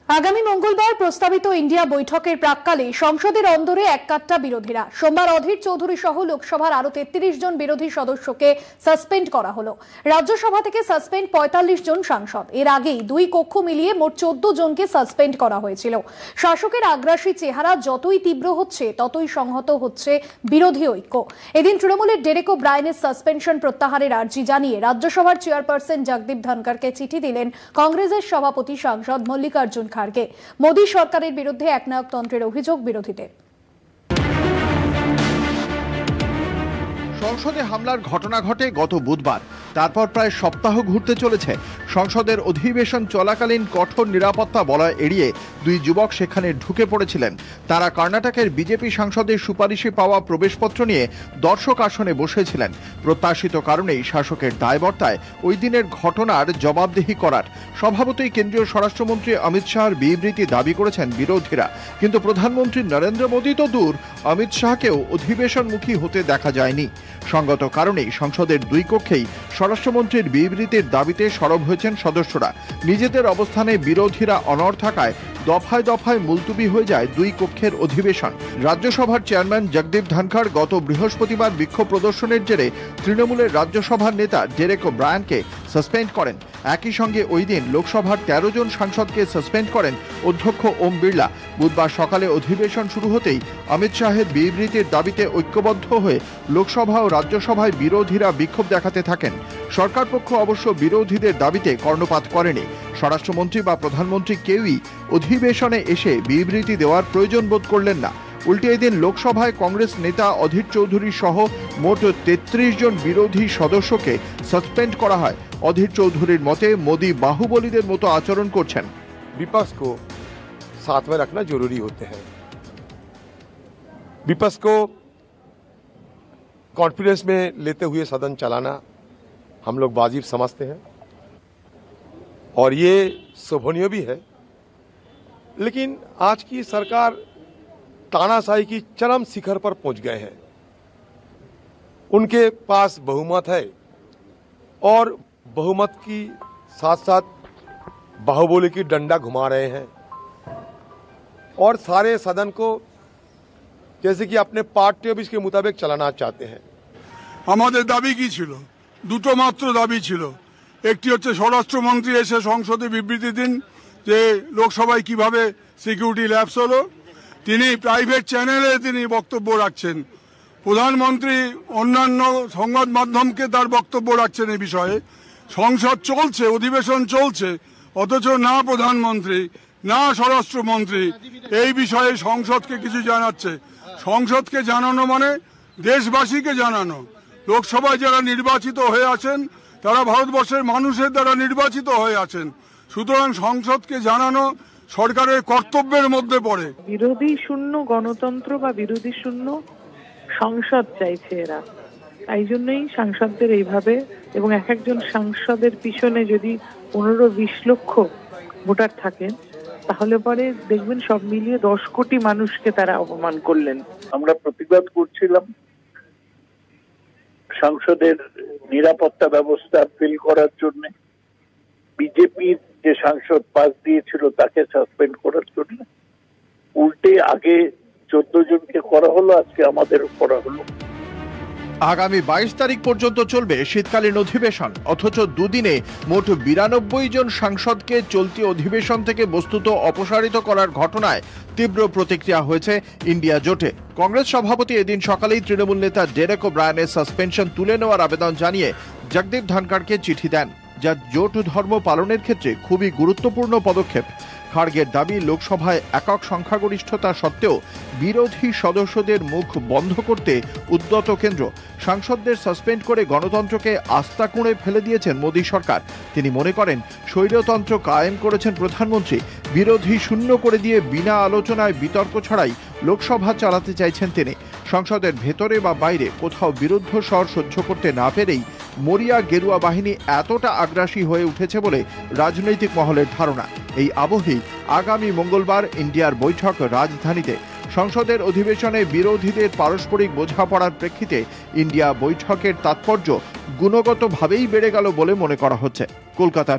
আগামী মঙ্গলবার প্রস্তাবিত ইন্ডিয়া বৈঠকের প্রাক্কালে সংসদের অন্দরে এককাট্টা বিরোধীরা। সোমবার অধীর চৌধুরী সহ লোকসভার আরো 33 জন বিরোধী সদস্যকে সাসপেন্ড করা হলো। রাজ্যসভা থেকে সাসপেন্ড 45 জন সাংসদ। এর আগেই দুই কক্ষ মিলিয়ে মোট 14 জনকে সাসপেন্ড করা হয়েছিল। শাসকের আগ্রাসী চেহারা যতই তীব্র হচ্ছে ততই সংহত হচ্ছে বিরোধী ঐক্য। এদিন তৃণমূলের ডেরেক ওব্রায়েনের সাসপেনশন প্রত্যাহারের আর্জি জানিয়ে রাজ্যসভার চেয়ারপারসন জগদীপ ধনখড়কে চিঠি দিলেন কংগ্রেসের সভাপতি সাংসদ মল্লিকার্জুন খাড়গে। মোদী সরকারের বিরুদ্ধে একনায়কতন্ত্রের অভিযোগ বিরোধীদের। সংসদে হামলার ঘটনা ঘটে গত বুধবার। তারপর প্রায় সপ্তাহ ঘুরতে চলেছে। সংসদের অধিবেশন চলাকালীন কঠোর নিরাপত্তা বলয় এড়িয়ে দুই যুবক সেখানে ঢুকে পড়েছিলেন। তারা কর্ণাটকের বিজেপি সাংসদের সুপারিশে পাওয়া প্রবেশপত্র নিয়ে দর্শক আসনে বসেছিলেন। প্রত্যাশিত কারণেই শাসকের দায়বর্তায় ওই দিনের ঘটনার জবাবদিহি করার। স্বভাবতই কেন্দ্রীয় স্বরাষ্ট্রমন্ত্রী অমিত শাহর বিবৃতি দাবি করেছেন বিরোধীরা, কিন্তু প্রধানমন্ত্রী নরেন্দ্র মোদী তো দূর, অমিত শাহকেও অধিবেশনমুখী হতে দেখা যায়নি। সঙ্গত কারণেই সংসদের দুই কক্ষেই স্বরাষ্ট্রমন্ত্রীর বিবৃতির দাবিতে সরব হয়েছেন সদস্যরা। নিজেদের অবস্থানে বিরোধীরা অনড় থাকায় দফায় দফায় মুলতুবি হয়ে যায় দুই কক্ষের অধিবেশন। রাজ্যসভার চেয়ারম্যান জগদীপ ধনখড় গত বৃহস্পতিবার বিক্ষোভ প্রদর্শনের জেরে তৃণমূলের রাজ্যসভার নেতা ডেরেক ওব্রায়েনকে সাসপেন্ড করেন। একই সঙ্গে ওই দিন লোকসভার 13 জন সাংসদকে সাসপেন্ড করেন অধ্যক্ষ ওম বিড়লা। বুধবার সকালে অধিবেশন শুরু হতেই অমিত শাহের বিবৃতির দাবিতে ঐক্যবদ্ধ হয়ে লোকসভা ও রাজ্যসভায় বিরোধীরা বিক্ষোভ দেখাতে থাকেন। সরকার পক্ষ অবশ্য বিরোধীদের দাবিতে কর্ণপাত করেনি। স্বরাষ্ট্রমন্ত্রী বা প্রধানমন্ত্রী কেউই অধিবেশনে এসে বিবৃতি দেওয়ার প্রয়োজন বোধ করলেন না। উল্টে এদিন লোকসভায় কংগ্রেস নেতা অধীর চৌধুরী সহ মোট 33 জন বিরোধী সদস্যকে সাসপেন্ড করা হয়। অধীর চৌধুরীর মতে মোদী বাহুবলীদের মতো আচরণ করছেন। विपक्ष को साथ में रखना जरूरी होते हैं। विपक्ष को कॉन्फिडेंस में लेते हुए सदन चलाना हम लोग वाजिब समझते हैं और ये शोभनीय भी है। लेकिन आज की सरकार तानाशाही की चरम शिखर पर पहुंच गए हैं। उनके पास बहुमत है और बहुमत की साथ साथ बाहुबली की डंडा घुमा रहे हैं और सारे सदन को जैसे कि अपने पार्टी ऑफिस के मुताबिक चलाना चाहते हैं। আমাদের দাবি কি ছিল? দুটো মাত্র দাবি ছিল। একটি হচ্ছে স্বরাষ্ট্রমন্ত্রী এসে সংসদে বিবৃতি দিন যে লোকসভায় কিভাবে সিকিউরিটি ল্যাপস হলো। তিনি প্রাইভেট চ্যানেলে তিনি বক্তব্য রাখছেন। প্রধানমন্ত্রী অন্যান্য সংবাদ মাধ্যমকে তার বক্তব্য রাখছেন এই বিষয়ে। সংসদ চলছে, অধিবেশন চলছে, অথচ না প্রধানমন্ত্রী না স্বরাষ্ট্রমন্ত্রী এই বিষয়ে সংসদকে কিছু জানাচ্ছে। সংসদকে জানানো মানে দেশবাসীকে জানানো। লোকসভায় যারা নির্বাচিত হয়ে আছেন তারা ভারতবর্ষের মানুষের দ্বারা নির্বাচিত হয়ে আছেন। সুতরাং সংসদকে জানানো সরকারের কর্তব্যের মধ্যে পড়ে। বিরোধী শূন্য গণতন্ত্র বা বিরোধী শূন্য সংসদ চাইছে এরা। তাই জন্যই সাংসদদের এইভাবে, এবং এক একজন সাংসদের পিছনে যদি 15-20 লক্ষ ভোটার থাকেন তাহলে পরে দেখবেন সব মিলিয়ে 10 কোটি মানুষকে তারা অপমান করলেন। আমরা প্রতিবাদ করছিলাম সংসদের নিরাপত্তা ব্যবস্থা ফিল করার জন্য। বিজেপির যে সাংসদ পাস দিয়েছিল তাকে সাসপেন্ড করার জন্য। উল্টে আগে 14 জনকে করা হলো, আজকে আমাদের করা হলো। আগামী 22 তারিখ পর্যন্ত চলবে শীতকালীন অধিবেশন, অথচ দুদিনে মোট 92 জন সাংসদকে চলতি অধিবেশন থেকে বস্তুত অপসারিত করার ঘটনায় তীব্র প্রতিক্রিয়া হয়েছে ইন্ডিয়া জোটে। কংগ্রেস সভাপতি এদিন সকালেই তৃণমূল নেতা ডেরেক ওব্রায়েনের সাসপেনশন তুলে নেওয়ার আবেদন জানিয়ে জগদীপ ধনখড়কে চিঠি দেন, যা জোট ধর্ম পালনের ক্ষেত্রে খুবই গুরুত্বপূর্ণ পদক্ষেপ। খাড়গের দাবি, লোকসভায় একক সংখ্যাগরিষ্ঠতা সত্ত্বেও বিরোধী সদস্যদের মুখ বন্ধ করতে উদ্যত কেন্দ্র। সাংসদদের সাসপেন্ড করে গণতন্ত্রকে আস্থা কুঁড়ে ফেলে দিয়েছেন মোদী সরকার। তিনি মনে করেন স্বৈরতন্ত্র কায়েম করেছেন প্রধানমন্ত্রী। বিরোধী শূন্য করে দিয়ে বিনা আলোচনায় বিতর্ক ছাড়াই লোকসভা চালাতে চাইছেন তিনি। সংসদের ভেতরে বা বাইরে কোথাও বিরুদ্ধ স্বর সহ্য করতে না পেরেই মরিয়া গেরুয়া বাহিনী এতটা আগ্রাসী হয়ে উঠেছে বলে রাজনৈতিক মহলের ধারণা। এই আবহেই আগামী মঙ্গলবার ইন্ডিয়ার বৈঠক রাজধানীতে। সংসদের অধিবেশনে বিরোধীদের পারস্পরিক বোঝাপড়ার প্রেক্ষিতে ইন্ডিয়া বৈঠকের তাৎপর্য গুণগতভাবেই বেড়ে গেল বলে মনে করা হচ্ছে। কলকাতা।